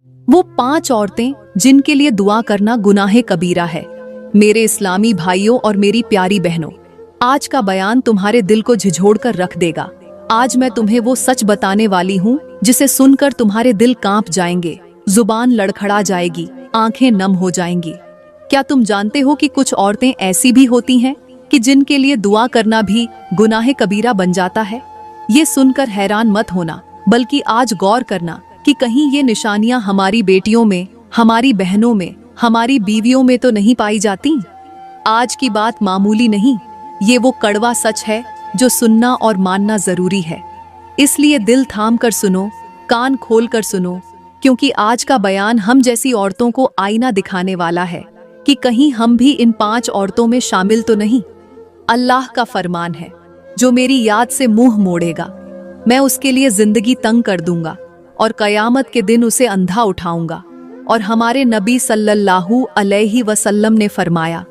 वो 5 औरतें जिनके लिए दुआ करना गुनाह कबीरा है। मेरे इस्लामी भाइयों और मेरी प्यारी बहनों, आज का बयान तुम्हारे दिल को झिझोड़ कर रख देगा। आज मैं तुम्हें वो सच बताने वाली हूँ जिसे सुनकर तुम्हारे दिल कांप जाएंगे, जुबान लड़खड़ा जाएगी, आंखें नम हो जाएंगी। क्या तुम जानते हो कि कुछ औरतें ऐसी भी होती हैं कि जिनके लिए दुआ करना भी गुनाह कबीरा बन जाता है? ये सुनकर हैरान मत होना, बल्कि आज गौर करना कि कहीं ये निशानियां हमारी बेटियों में, हमारी बहनों में, हमारी बीवियों में तो नहीं पाई जाती। आज की बात मामूली नहीं, ये वो कड़वा सच है जो सुनना और मानना जरूरी है। इसलिए दिल थाम कर सुनो, कान खोल कर सुनो, क्योंकि आज का बयान हम जैसी औरतों को आईना दिखाने वाला है कि कहीं हम भी इन 5 औरतों में शामिल तो नहीं। अल्लाह का फरमान है, जो मेरी याद से मुंह मोड़ेगा मैं उसके लिए जिंदगी तंग कर दूंगा और कयामत के दिन उसे अंधा उठाऊंगा। और हमारे नबी सल्लल्लाहु अलैहि वसल्लम ने फरमाया,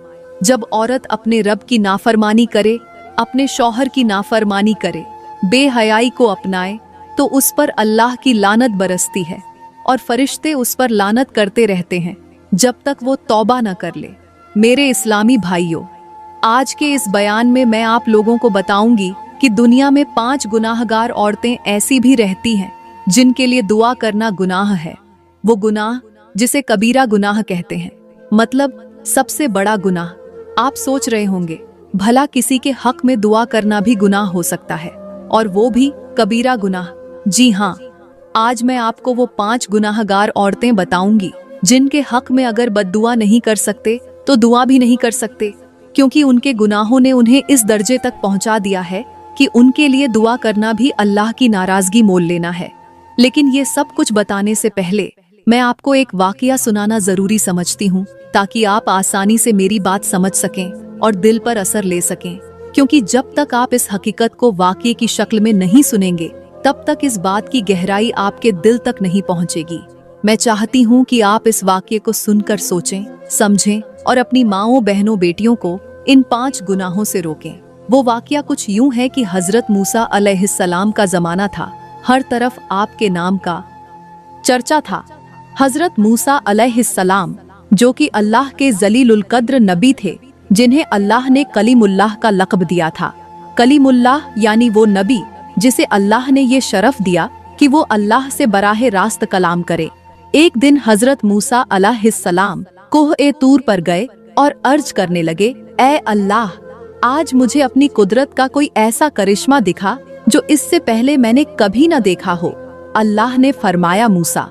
जब औरत अपने रब की नाफरमानी करे, अपने शौहर की नाफरमानी करे, बेहयाई को अपनाए, तो उस पर अल्लाह की लानत बरसती है और फरिश्ते उस पर लानत करते रहते हैं जब तक वो तौबा न कर ले। मेरे इस्लामी भाइयों, आज के इस बयान में मैं आप लोगों को बताऊंगी कि दुनिया में 5 गुनाहगार औरतें ऐसी भी रहती हैं जिनके लिए दुआ करना गुनाह है। वो गुनाह जिसे कबीरा गुनाह कहते हैं, मतलब सबसे बड़ा गुनाह। आप सोच रहे होंगे, भला किसी के हक में दुआ करना भी गुनाह हो सकता है, और वो भी कबीरा गुनाह? जी हाँ, आज मैं आपको वो 5 गुनाहगार औरतें बताऊंगी जिनके हक में अगर बद्दुआ नहीं कर सकते तो दुआ भी नहीं कर सकते, क्योंकि उनके गुनाहों ने उन्हें इस दर्जे तक पहुंचा दिया है कि उनके लिए दुआ करना भी अल्लाह की नाराजगी मोल लेना है। लेकिन ये सब कुछ बताने से पहले मैं आपको एक वाकया सुनाना जरूरी समझती हूँ, ताकि आप आसानी से मेरी बात समझ सकें और दिल पर असर ले सकें। क्योंकि जब तक आप इस हकीकत को वाकये की शक्ल में नहीं सुनेंगे, तब तक इस बात की गहराई आपके दिल तक नहीं पहुँचेगी। मैं चाहती हूँ कि आप इस वाकये को सुनकर सोचें, समझें और अपनी माँओं, बहनों, बेटियों को इन 5 गुनाहों से रोकें। वो वाकया कुछ यूं है कि हजरत मूसा अलैहिस्सलाम का जमाना था। हर तरफ आपके नाम का चर्चा था। हजरत मूसा अलैहिस्सलाम, जो कि अल्लाह के जलीलुल कद्र नबी थे, जिन्हें अल्लाह ने कलीमुल्लाह का लक़ब दिया था। कलीमुल्लाह यानी वो नबी जिसे अल्लाह ने ये शरफ दिया कि वो अल्लाह से बराह रास्त कलाम करे। एक दिन हजरत मूसा अलैहिस्सलाम कोह-ए-तूर पर गए और अर्ज करने लगे, ए अल्लाह, आज मुझे अपनी कुदरत का कोई ऐसा करिश्मा दिखा जो इससे पहले मैंने कभी न देखा हो। अल्लाह ने फरमाया, मूसा,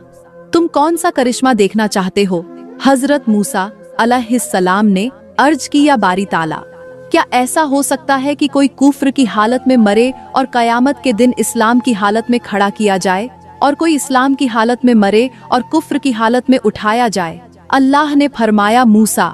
तुम कौन सा करिश्मा देखना चाहते हो? हजरत मूसा अलैहिस्सलाम ने अर्ज किया, बारी ताला, क्या ऐसा हो सकता है कि कोई कुफ्र की हालत में मरे और कयामत के दिन इस्लाम की हालत में खड़ा किया जाए, और कोई इस्लाम की हालत में मरे और कुफ्र की हालत में उठाया जाए? अल्लाह ने फरमाया, मूसा,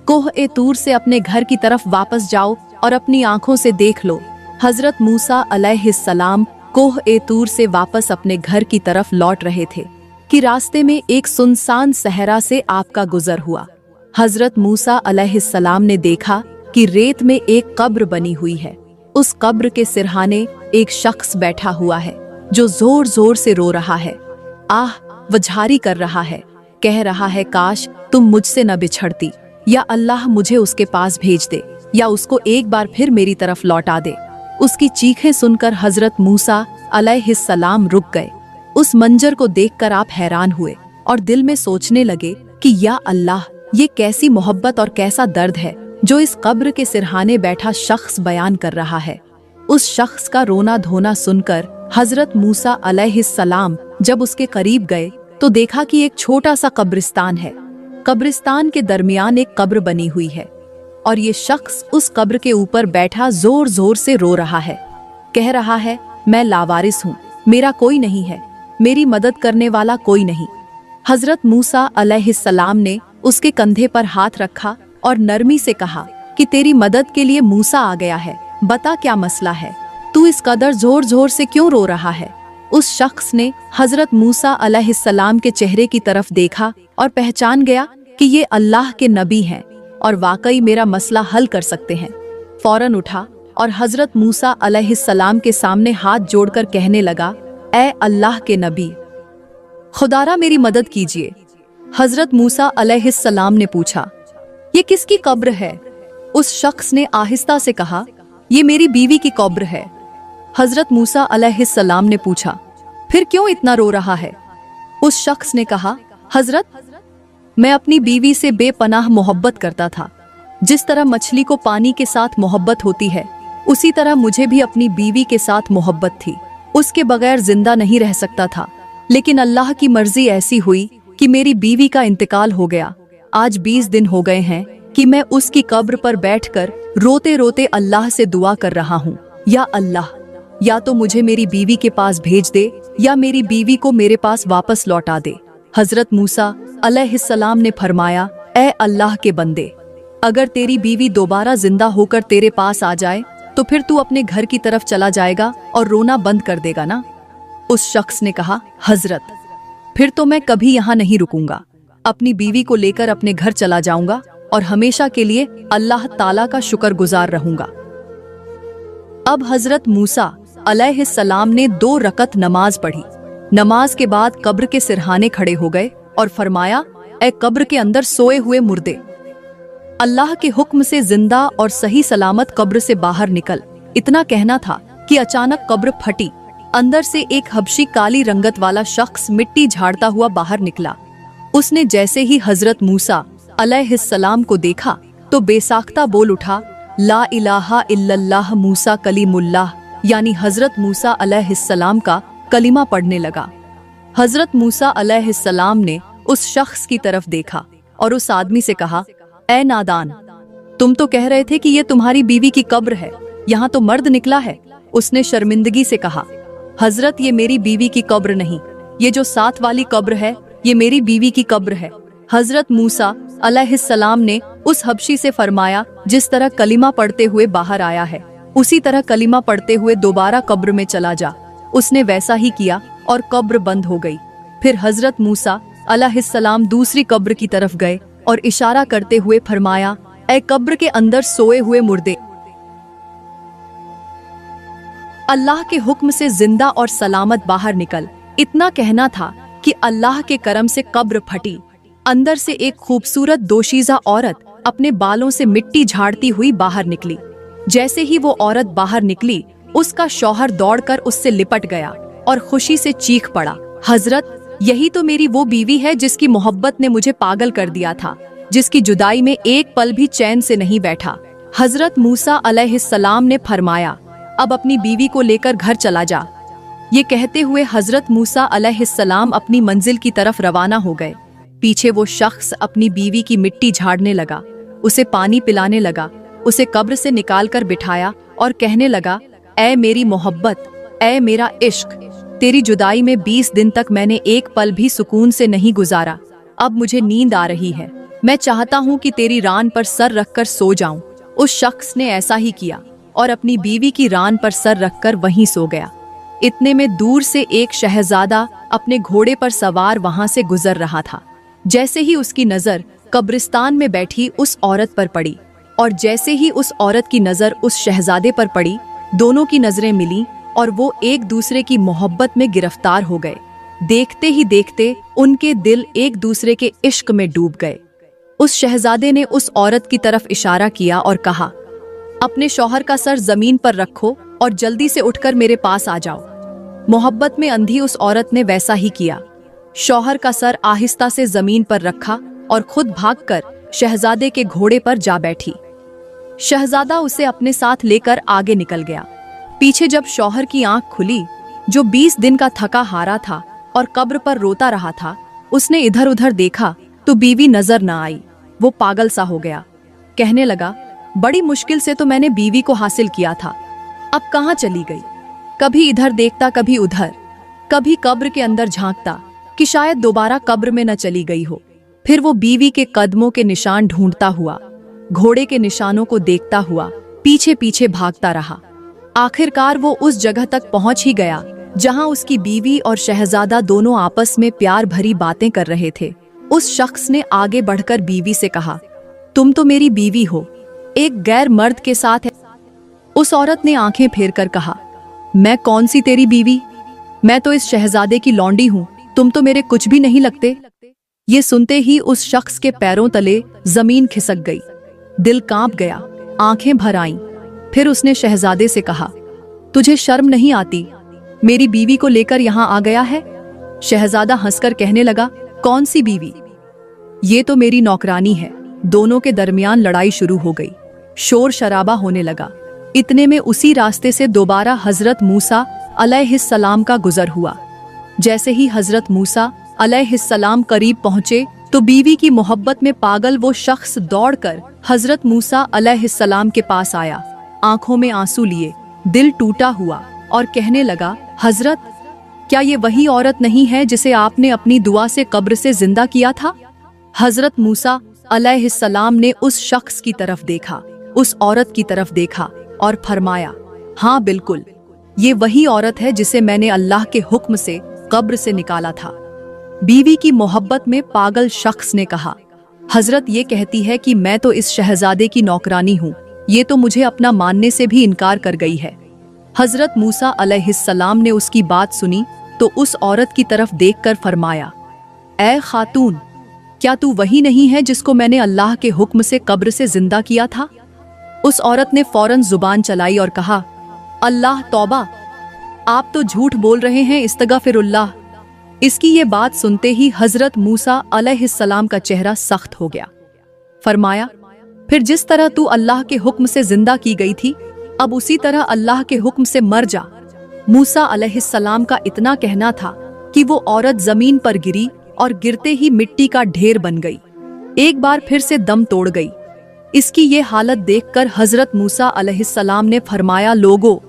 कोह-ए-तूर से अपने घर की तरफ वापस जाओ और अपनी आंखों से देख लो। हजरत मूसा अलैहिस्सलाम कोह-ए-तूर से वापस अपने घर की तरफ लौट रहे थे कि रास्ते में एक सुनसान सहरा से आपका गुजर हुआ। हजरत मूसा अलैहिस्सलाम ने देखा कि रेत में एक कब्र बनी हुई है। उस कब्र के सिरहाने एक शख्स बैठा हुआ है जो जोर जोर से रो रहा है, आह वझारी कर रहा है, कह रहा है, काश तुम मुझसे न बिछड़ती, या अल्लाह मुझे उसके पास भेज दे, या उसको एक बार फिर मेरी तरफ लौटा दे। उसकी चीखें सुनकर हजरत मूसा अलैहिस्सलाम रुक गए। उस मंजर को देखकर आप हैरान हुए और दिल में सोचने लगे कि या अल्लाह, ये कैसी मोहब्बत और कैसा दर्द है जो इस कब्र के सिरहाने बैठा शख्स बयान कर रहा है। उस शख्स का रोना धोना सुनकर हजरत मूसा अलैहिस्सलाम जब उसके करीब गए तो देखा कि एक छोटा सा कब्रिस्तान है। कब्रिस्तान के दरमियान एक कब्र बनी हुई है और ये शख्स उस कब्र के ऊपर बैठा जोर जोर से रो रहा है, कह रहा है, मैं लावारिस हूँ, मेरा कोई नहीं है, मेरी मदद करने वाला कोई नहीं। हजरत मूसा अलैहिस्सलाम ने उसके कंधे पर हाथ रखा और नरमी से कहा कि तेरी मदद के लिए मूसा आ गया है, बता क्या मसला है, तू इस कदर जोर जोर से क्यों रो रहा है? उस शख्स ने हजरत मूसा अलैहिस्सलाम के चेहरे की तरफ देखा और पहचान गया कि ये अल्लाह के नबी हैं और वाकई मेरा मसला हल कर सकते हैं। फौरन उठा और हजरत मूसा अलैहिस्सलाम के सामने हाथ जोड़कर कहने लगा, ए अल्लाह के नबी, खुदारा मेरी मदद कीजिए। हजरत मूसा अलैहिस्सलाम ने पूछा, ये किसकी कब्र है? उस शख्स ने आहिस्ता से कहा, ये मेरी बीवी की कब्र है। हजरत मूसा अलैहिस्सलाम ने पूछा, फिर क्यों इतना रो रहा है? उस शख्स ने कहा, हजरत, मैं अपनी बीवी से बेपनाह मोहब्बत करता था। जिस तरह मछली को पानी के साथ मोहब्बत होती है, उसी तरह मुझे भी अपनी बीवी के साथ मोहब्बत थी। उसके बगैर जिंदा नहीं रह सकता था, लेकिन अल्लाह की मर्जी ऐसी हुई कि मेरी बीवी का इंतकाल हो गया। आज 20 दिन हो गए हैं कि मैं उसकी कब्र पर बैठकर रोते रोते अल्लाह से दुआ कर रहा हूँ, या अल्लाह, या तो मुझे मेरी बीवी के पास भेज दे या मेरी बीवी को मेरे पास वापस लौटा दे। हजरत मूसा अलैहिस्सलाम ने फरमाया, ए अल्लाह के बंदे, अगर तेरी बीवी दोबारा जिंदा होकर तेरे पास आ जाए तो फिर तू अपने घर की तरफ चला जाएगा और रोना बंद कर देगा ना? उस शख्स ने कहा, हजरत, फिर तो मैं कभी यहाँ नहीं रुकूंगा। अपनी बीवी को लेकर अपने घर चला जाऊंगा और हमेशा के लिए अल्लाह ताला का शुक्रगुजार रहूंगा। अब हजरत मूसा अलैहिस्सलाम ने 2 रकत नमाज पढ़ी। नमाज के बाद कब्र के सिरहाने खड़े हो गए और फरमाया, ए कब्र के अंदर सोए हुए मुर्दे, अल्लाह के हुक्म से जिंदा और सही सलामत कब्र से बाहर निकल। इतना कहना था कि अचानक कब्र फटी। अंदर से एक हबशी काली रंगत वाला शख्स मिट्टी झाड़ता हुआ बाहर निकला। उसने जैसे ही हजरत मूसा अलैहिस्सलाम को देखा तो बेसाख्ता बोल उठा, ला इलाहा इल्लल्लाह मूसा कलीमुल्लाह, यानी हजरत मूसा अलैहिस्सलाम का कलिमा पढ़ने लगा। हजरत मूसा अलैहिस्सलाम ने उस शख्स की तरफ देखा और उस आदमी से कहा, ए नादान, तुम तो कह रहे थे कि ये तुम्हारी बीवी की कब्र है, यहाँ तो मर्द निकला है। उसने शर्मिंदगी से कहा, हजरत, ये मेरी बीवी की कब्र नहीं, ये जो साथ वाली कब्र है ये मेरी बीवी की कब्र है। हजरत मूसा अलैहिस्सलाम ने उस हबशी से फरमाया, जिस तरह कलिमा पढ़ते हुए बाहर आया है उसी तरह कलिमा पढ़ते हुए दोबारा कब्र में चला जा। उसने वैसा ही किया और कब्र बंद हो गई। फिर हजरत मूसा अलैहिस्सलाम दूसरी कब्र की तरफ गए और इशारा करते हुए फरमाया, ए कब्र के अंदर सोए हुए मुर्दे, अल्लाह के हुक्म से जिंदा और सलामत बाहर निकल। इतना कहना था कि अल्लाह के करम से कब्र फटी। अंदर से एक खूबसूरत दोशीज़ा औरत अपने बालों से मिट्टी झाड़ती हुई बाहर निकली। जैसे ही वो औरत बाहर निकली, उसका शौहर दौड़कर उससे लिपट गया और खुशी से चीख पड़ा, हजरत, यही तो मेरी वो बीवी है जिसकी मोहब्बत ने मुझे पागल कर दिया था, जिसकी जुदाई में एक पल भी चैन से नहीं बैठा। हजरत मूसा अलैहिस्सलाम ने फरमाया, अब अपनी बीवी को लेकर घर चला जा। ये कहते हुए हजरत मूसा अलैहिस्सलाम अपनी मंजिल की तरफ रवाना हो गए। पीछे वो शख्स अपनी बीवी की मिट्टी झाड़ने लगा, उसे पानी पिलाने लगा, उसे कब्र से निकालकर बिठाया और कहने लगा, ऐ मेरी मोहब्बत, ऐ मेरा इश्क, तेरी जुदाई में 20 दिन तक मैंने एक पल भी सुकून से नहीं गुजारा। अब मुझे नींद आ रही है, मैं चाहता हूँ कि तेरी रान पर सर रखकर सो जाऊं। उस शख्स ने ऐसा ही किया और अपनी बीवी की रान पर सर रखकर वहीं सो गया। इतने में दूर से एक शहजादा अपने घोड़े पर सवार वहां से गुजर रहा था। जैसे ही उसकी नजर कब्रिस्तान में बैठी उस औरत पर पड़ी और जैसे ही उस औरत की नजर उस शहजादे पर पड़ी, दोनों की नजरें मिली और वो एक दूसरे की मोहब्बत में गिरफ्तार हो गए। देखते ही देखते उनके दिल एक दूसरे के इश्क में डूब गए। उस शहजादे ने उस औरत की तरफ इशारा किया और कहा, अपने शौहर का सर जमीन पर रखो और जल्दी से उठकर मेरे पास आ जाओ। मोहब्बत में अंधी उस औरत ने वैसा ही किया। शौहर का सर आहिस्ता से जमीन पर रखा और खुद भागकर शहजादे के घोड़े पर जा बैठी। शहजादा उसे अपने साथ लेकर आगे निकल गया। पीछे जब शौहर की आंख खुली, जो 20 दिन का थका हारा था और कब्र पर रोता रहा था, उसने इधर उधर देखा तो बीवी नजर न आई। वो पागल सा हो गया। कहने लगा, बड़ी मुश्किल से तो मैंने बीवी को हासिल किया था, अब कहाँ चली गई? कभी इधर देखता, कभी उधर, कभी कब्र के अंदर झांकता कि शायद दोबारा कब्र में न चली गई हो। फिर वो बीवी के कदमों के निशान ढूंढता हुआ, घोड़े के निशानों को देखता हुआ पीछे पीछे भागता रहा। आखिरकार वो उस जगह तक पहुंच ही गया जहां उसकी बीवी और शहजादा दोनों आपस में प्यार भरी बातें कर रहे थे। उस शख्स ने आगे बढ़कर बीवी से कहा, तुम तो मेरी बीवी हो, एक गैर मर्द के साथ है। उस औरत ने आंखें फेर कर कहा, मैं कौन सी तेरी बीवी? मैं तो इस शहजादे की लौंडी हूँ तुम तो मेरे कुछ भी नहीं लगते। ये सुनते ही उस शख्स के पैरों तले जमीन खिसक गई, दिल कांप गया, आंखें भर आईं। फिर उसने शहजादे से कहा, तुझे शर्म नहीं आती? मेरी बीवी को लेकर यहाँ आ गया है। शहजादा हंसकर कहने लगा, कौन सी बीवी? ये तो मेरी नौकरानी है। दोनों के दरमियान लड़ाई शुरू हो गई, शोर शराबा होने लगा। इतने में उसी रास्ते से दोबारा हजरत मूसा अलैहिस्सलाम का गुजर हुआ। जैसे ही हजरत मूसा अलैहिस्सलाम करीब पहुंचे तो बीवी की मोहब्बत में पागल वो शख्स दौड़कर हजरत मूसा अलैहिस्सलाम के पास आया, आंखों में आंसू लिए, दिल टूटा हुआ, और कहने लगा, हजरत, क्या ये वही औरत नहीं है जिसे आपने अपनी दुआ से कब्र से जिंदा किया था? हजरत मूसा अलैहिस्सलाम ने उस शख्स की तरफ देखा, उस औरत की तरफ देखा और फरमाया, हाँ बिल्कुल, ये वही औरत है जिसे मैंने अल्लाह के हुक्म से कब्र से निकाला था। बीवी की मोहब्बत में पागल शख्स ने कहा, हजरत ये कहती है कि मैं तो इस शहजादे की नौकरानी हूँ, ये तो मुझे अपना मानने से भी इनकार कर गई है। हजरत मूसा अलैहिस्सलाम ने उसकी बात सुनी तो उस औरत की तरफ देखकर फरमाया, ऐ खातून, क्या तू वही नहीं है जिसको मैंने अल्लाह के हुक्म से कब्र से जिंदा किया था? उस औरत ने फौरन जुबान चलाई और कहा, अल्लाह तौबा, आप तो झूठ बोल रहे हैं, इस्तगफिरुल्लाह। इसकी ये बात सुनते ही हजरत मूसा अलैहिस्सलाम का चेहरा सख्त हो गया। फरमाया, फिर जिस तरह तू अल्लाह के हुक्म से जिंदा की गई थी, अब उसी तरह अल्लाह के हुक्म से मर जा। मूसा अलैहिस्सलाम का इतना कहना था कि वो औरत जमीन पर गिरी और गिरते ही मिट्टी का ढेर बन गई, एक बार फिर से दम तोड़ गई। इसकी ये हालत देखकर हजरत मूसा अलैहिस्सलाम ने फरमाया, लोगो,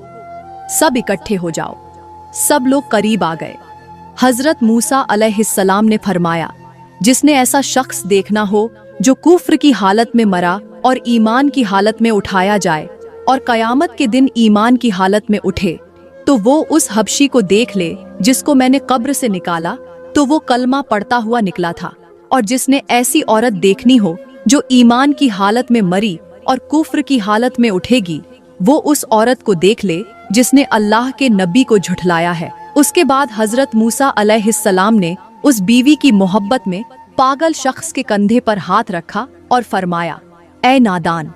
सब इकट्ठे हो जाओ। सब लोग करीब आ गए। हजरत मूसा अलैहिस्सलाम ने फरमाया, जिसने ऐसा शख्स देखना हो जो कुफ्र की हालत में मरा और ईमान की हालत में उठाया जाए और कयामत के दिन ईमान की हालत में उठे, तो वो उस हबशी को देख ले जिसको मैंने कब्र से निकाला तो वो कलमा पढ़ता हुआ निकला था। और जिसने ऐसी औरत देखनी हो जो ईमान की हालत में मरी और कुफ्र की हालत में उठेगी, वो उस औरत को देख ले जिसने अल्लाह के नबी को झुठलाया है। उसके बाद हजरत मूसा अलैहिस्सलाम ने उस बीवी की मोहब्बत में पागल शख्स के कंधे पर हाथ रखा और फरमाया, ऐ नादान,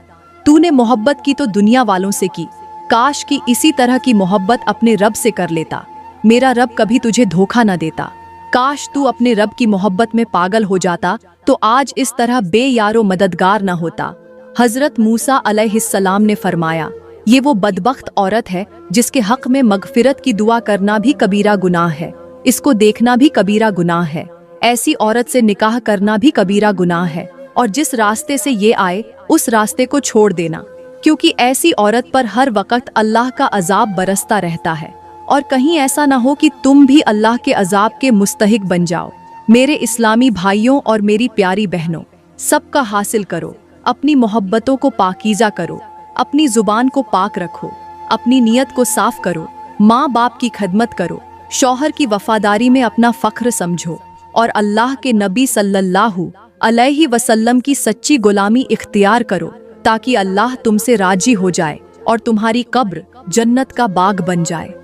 तूने मोहब्बत की तो दुनिया वालों से की, काश कि इसी तरह की मोहब्बत अपने रब से कर लेता। मेरा रब कभी तुझे धोखा न देता। काश तू अपने रब की मोहब्बत में पागल हो जाता तो आज इस तरह बेयारो मददगार न होता। हजरत मूसा अलैहिस्सलाम ने फरमाया, ये वो बदबख्त औरत है जिसके हक में मगफिरत की दुआ करना भी कबीरा गुनाह है, इसको देखना भी कबीरा गुनाह है, ऐसी औरत से निकाह करना भी कबीरा गुनाह है, और जिस रास्ते से ये आए उस रास्ते को छोड़ देना, क्योंकि ऐसी औरत पर हर वक्त अल्लाह का अजाब बरसता रहता है, और कहीं ऐसा ना हो कि तुम भी अल्लाह के अजाब के मुस्तहिक बन जाओ। मेरे इस्लामी भाइयों और मेरी प्यारी बहनों, सबका हासिल करो, अपनी मोहब्बतों को पाकीज़ा करो, अपनी जुबान को पाक रखो, अपनी नीयत को साफ करो, माँ बाप की खदमत करो, शौहर की वफादारी में अपना फख्र समझो, और अल्लाह के नबी सल्लल्लाहु अलैहि वसल्लम की सच्ची गुलामी इख्तियार करो, ताकि अल्लाह तुमसे राजी हो जाए और तुम्हारी कब्र जन्नत का बाग बन जाए।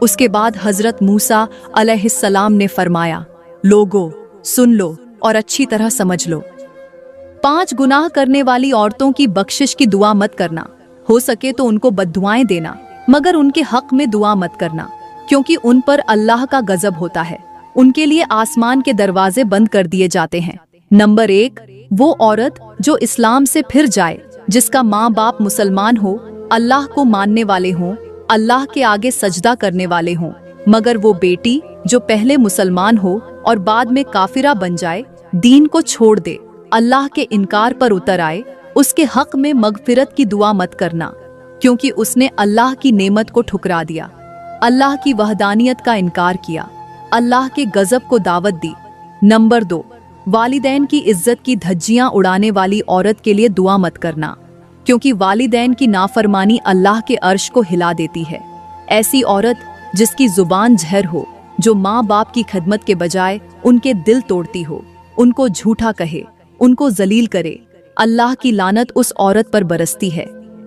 उसके बाद हजरत मूसा अलैहिस्सलाम ने फरमाया, लोगो, सुन लो और अच्छी तरह समझ लो। 5 गुनाह करने वाली औरतों की बख्शिश की दुआ मत करना, हो सके तो उनको बद्दुआएं देना, मगर उनके हक में दुआ मत करना, क्योंकि उन पर अल्लाह का गजब होता है। उनके लिए आसमान के दरवाजे बंद कर दिए जाते हैं। नंबर 1, वो औरत जो इस्लाम से फिर जाए, जिसका माँ बाप मुसलमान हो, अल्लाह को मानने वाले हों, अल्लाह के आगे सजदा करने वाले हों, मगर वो बेटी जो पहले मुसलमान हो और बाद में काफिरा बन जाए, दीन को छोड़ दे, अल्लाह के इनकार पर उतर आए, उसके हक में मगफिरत की दुआ मत करना, क्योंकि उसने अल्लाह की नेमत को ठुकरा दिया, अल्लाह की वहदानियत का इनकार किया, अल्लाह के गजब को दावत दी। नंबर 2, वालिदैन की इज्जत की धज्जियां उड़ाने वाली औरत के लिए दुआ मत करना, क्योंकि वालिदैन की नाफरमानी अल्लाह के अर्श को हिला देती है। ऐसी औरत जिसकी जुबान जहर हो, जो माँ बाप की खदमत के बजाय उनके दिल तोड़ती हो, उनको झूठा कहे, उनको जलील करे, अल्लाह की लानत उस औरत पर बरसती है।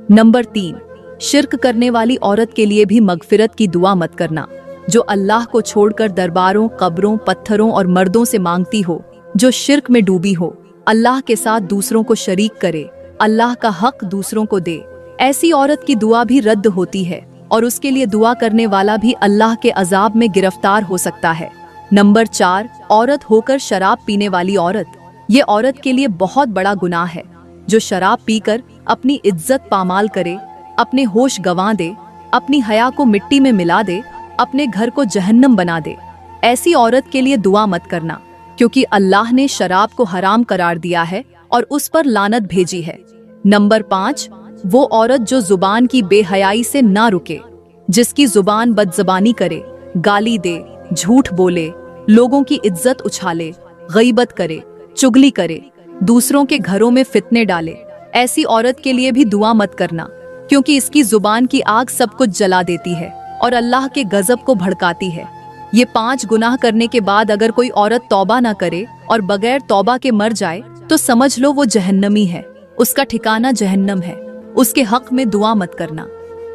नंबर 3, शिर्क करने वाली औरत के लिए भी मगफिरत की दुआ मत करना, जो अल्लाह को छोड़कर दरबारों, कब्रों, पत्थरों और मर्दों से मांगती हो, जो शिर्क में डूबी हो, अल्लाह के साथ दूसरों को शरीक करे, अल्लाह का हक दूसरों को दे, ऐसी औरत की दुआ भी रद्द होती है और उसके लिए दुआ करने वाला भी अल्लाह के अजाब में गिरफ्तार हो सकता है। नंबर 4, औरत होकर शराब पीने वाली औरत। ये औरत के लिए बहुत बड़ा गुनाह है जो शराब पीकर अपनी इज्जत पामाल करे, अपने होश गंवा दे, अपनी हया को मिट्टी में मिला दे, अपने घर को जहन्नम बना दे। ऐसी औरत के लिए दुआ मत करना, क्योंकि अल्लाह ने शराब को हराम करार दिया है और उस पर लानत भेजी है। नंबर 5, वो औरत जो जुबान की बेहयाई से ना रुके, जिसकी जुबान बदजबानी करे, गाली दे, झूठ बोले, लोगों की इज्जत उछाले, गईबत करे, चुगली करे, दूसरों के घरों में फितने डाले। ऐसी औरत के लिए भी दुआ मत करना, क्योंकि इसकी जुबान की आग सब कुछ जला देती है और अल्लाह के गजब को भड़काती है। ये 5 गुनाह करने के बाद अगर कोई औरत तौबा ना करे और बगैर तौबा के मर जाए तो समझ लो वो जहन्नमी है, उसका ठिकाना जहन्नम है। उसके हक में दुआ मत करना,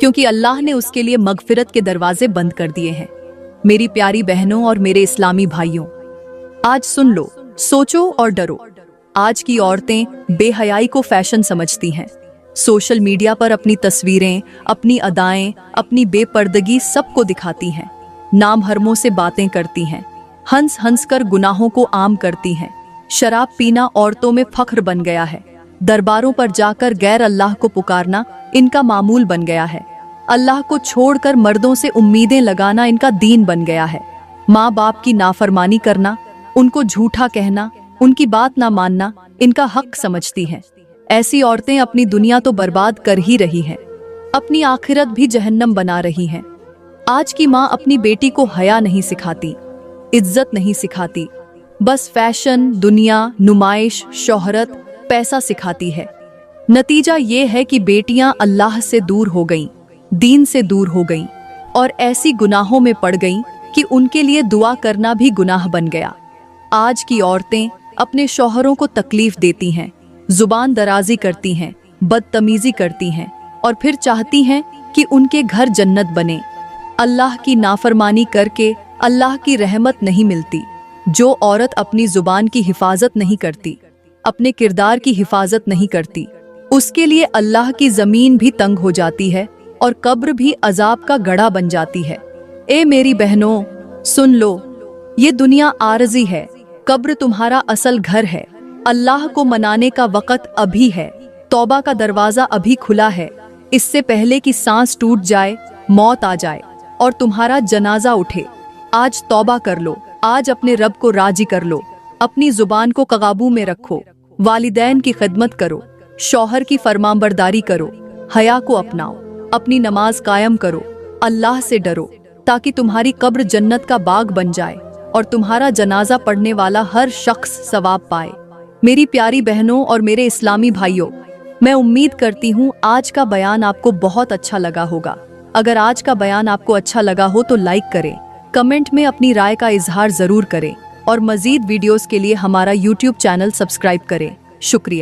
क्योंकि अल्लाह ने उसके लिए मगफिरत के दरवाजे बंद कर दिए हैं। मेरी प्यारी बहनों और मेरे इस्लामी भाइयों, आज सुन लो, सोचो और डरो। आज की औरतें बेहयाई को फैशन समझती हैं। सोशल मीडिया पर अपनी तस्वीरें, अपनी अदाएं, अपनी बेपर्दगी सबको दिखाती हैं। नाम हरमों से बातें करती हैं, हंस हंस कर गुनाहों को आम करती हैं। शराब पीना औरतों में फख्र बन गया है। दरबारों पर जाकर गैर अल्लाह को पुकारना इनका मामूल बन गया है। अल्लाह को छोड़कर मर्दों से उम्मीदें लगाना इनका दीन बन गया है। माँ बाप की नाफरमानी करना, उनको झूठा कहना, उनकी बात ना मानना इनका हक समझती हैं। ऐसी औरतें अपनी दुनिया तो बर्बाद कर ही रही हैं, अपनी आखिरत भी जहन्नम बना रही हैं। आज की माँ अपनी बेटी को हया नहीं सिखाती, इज्जत नहीं सिखाती, बस फैशन, दुनिया, नुमाइश, शोहरत, पैसा सिखाती है। नतीजा ये है कि बेटियां अल्लाह से दूर हो गईं, दीन से दूर हो गईं और ऐसी गुनाहों में पड़ गईं कि उनके लिए दुआ करना भी गुनाह बन गया। आज की औरतें अपने शौहरों को तकलीफ देती हैं, जुबान दराजी करती हैं, बदतमीजी करती हैं और फिर चाहती हैं कि उनके घर जन्नत बने। अल्लाह की नाफरमानी करके अल्लाह की रहमत नहीं मिलती। जो औरत अपनी जुबान की हिफाजत नहीं करती, अपने किरदार की हिफाजत नहीं करती, उसके लिए अल्लाह की जमीन भी तंग हो जाती है और कब्र भी अजाब का गड़ा बन जाती है। ए मेरी बहनों, सुन लो, ये दुनिया आरजी है, कब्र तुम्हारा असल घर है। अल्लाह को मनाने का वक़्त अभी है, तौबा का दरवाजा अभी खुला है। इससे पहले कि सांस टूट जाए, मौत आ जाए और तुम्हारा जनाजा उठे। आज तौबा कर लो, आज अपने रब को राजी कर लो, अपनी जुबान को काबू में रखो, वालिदैन की खिदमत करो, शौहर की फरमाबरदारी करो, हया को अपनाओ, अपनी नमाज कायम करो, अल्लाह से डरो, ताकि तुम्हारी कब्र जन्नत का बाग बन जाए और तुम्हारा जनाजा पढ़ने वाला हर शख्स सवाब पाए। मेरी प्यारी बहनों और मेरे इस्लामी भाइयों, मैं उम्मीद करती हूँ आज का बयान आपको बहुत अच्छा लगा होगा। अगर आज का बयान आपको अच्छा लगा हो तो लाइक करें, कमेंट में अपनी राय का इजहार जरूर करें और मजीद वीडियोस के लिए हमारा YouTube चैनल सब्सक्राइब करें। शुक्रिया।